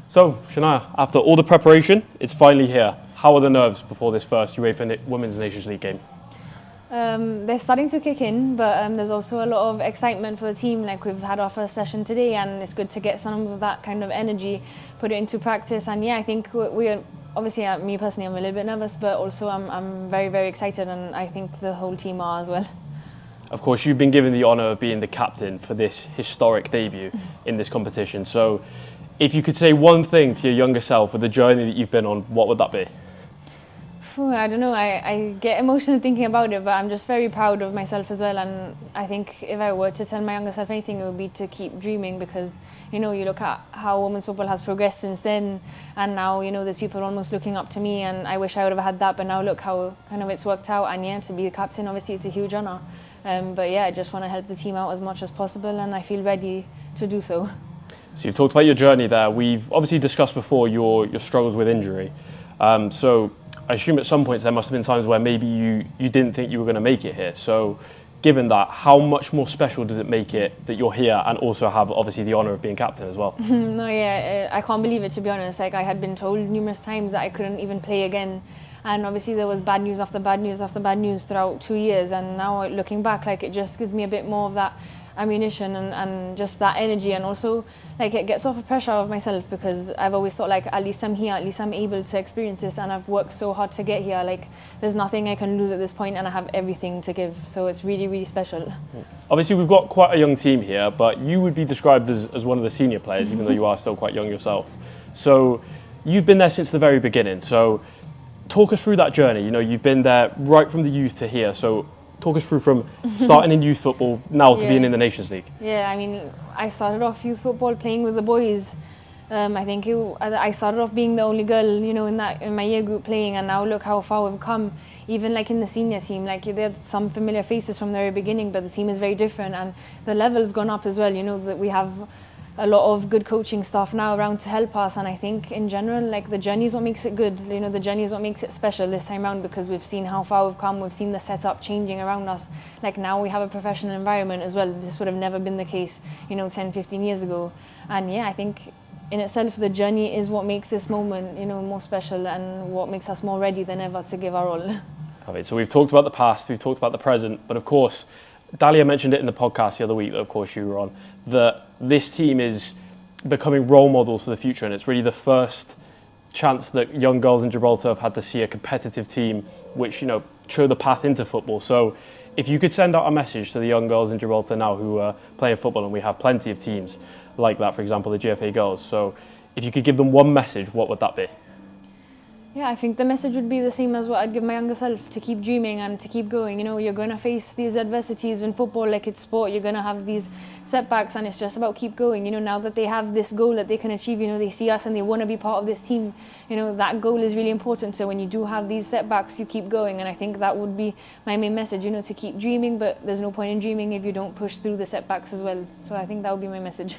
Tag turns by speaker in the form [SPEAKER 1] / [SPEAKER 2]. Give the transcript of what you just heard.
[SPEAKER 1] So, Shania, after all the preparation, it's finally here. How are the nerves before this first UEFA Women's Nations League game?
[SPEAKER 2] They're starting to kick in, but there's also a lot of excitement for the team. Like, we've had our first session today, and it's good to get some of that kind of energy, put it into practice. And yeah, I think we are, obviously, me personally, I'm a little bit nervous, but also I'm very, very excited, and I think the whole team are as well.
[SPEAKER 1] Of course, you've been given the honour of being the captain for this historic debut in this competition. So, if you could say one thing to your younger self with the journey that you've been on, what would that be?
[SPEAKER 2] I don't know, I get emotional thinking about it, but I'm just very proud of myself as well. And I think if I were to tell my younger self anything, it would be to keep dreaming, because, you know, you look at how women's football has progressed since then, and now, you know, there's people almost looking up to me, and I wish I would have had that, but now look how kind of it's worked out. And yeah, to be the captain, obviously it's a huge honour. But yeah, I just want to help the team out as much as possible, and I feel ready to do so.
[SPEAKER 1] So you've talked about your journey there. We've obviously discussed before your struggles with injury. So I assume at some points there must have been times where maybe you didn't think you were going to make it here. So given that, how much more special does it make it that you're here and also have obviously the honour of being captain as well?
[SPEAKER 2] No, yeah, I can't believe it, to be honest. Like, I had been told numerous times that I couldn't even play again. And obviously there was bad news after bad news after bad news throughout 2 years. And now looking back, like, it just gives me a bit more of that ammunition and just that energy, and also like it gets off the pressure of myself, because I've always thought, like, at least I'm here, at least I'm able to experience this, and I've worked so hard to get here. Like, there's nothing I can lose at this point, and I have everything to give, so it's really, really special.
[SPEAKER 1] Obviously we've got quite a young team here, but you would be described as one of the senior players, even though you are still quite young yourself. So you've been there since the very beginning, so talk us through that journey. You know, you've been there right from the youth to here, so talk us through from starting in youth football now to being in the Nations League.
[SPEAKER 2] Yeah, I mean, I started off youth football playing with the boys. I think I started off being the only girl, you know, in my year group playing, and now look how far we've come. Even like in the senior team, like, there's some familiar faces from the very beginning, but the team is very different, and the level's gone up as well. You know, that we have a lot of good coaching staff now around to help us, and I think in general, like, the journey is what makes it good. You know, the journey is what makes it special this time around, because we've seen how far we've come, we've seen the setup changing around us. Like, now we have a professional environment as well. This would have never been the case, you know, 10, 15 years ago. And yeah, I think in itself the journey is what makes this moment, you know, more special, and what makes us more ready than ever to give our all.
[SPEAKER 1] Okay, so we've talked about the past, we've talked about the present, but of course, Dalia mentioned it in the podcast the other week that of course you were on, that this team is becoming role models for the future, and it's really the first chance that young girls in Gibraltar have had to see a competitive team which, you know, show the path into football. So if you could send out a message to the young girls in Gibraltar now who are playing football, and we have plenty of teams like that, for example the GFA girls, so if you could give them one message, what would that be?
[SPEAKER 2] Yeah, I think the message would be the same as what I'd give my younger self: to keep dreaming and to keep going. You know, you're going to face these adversities in football, like it's sport. You're going to have these setbacks, and it's just about keep going. You know, now that they have this goal that they can achieve, you know, they see us and they want to be part of this team. You know, that goal is really important. So when you do have these setbacks, you keep going. And I think that would be my main message, you know, to keep dreaming, but there's no point in dreaming if you don't push through the setbacks as well. So I think that would be my message.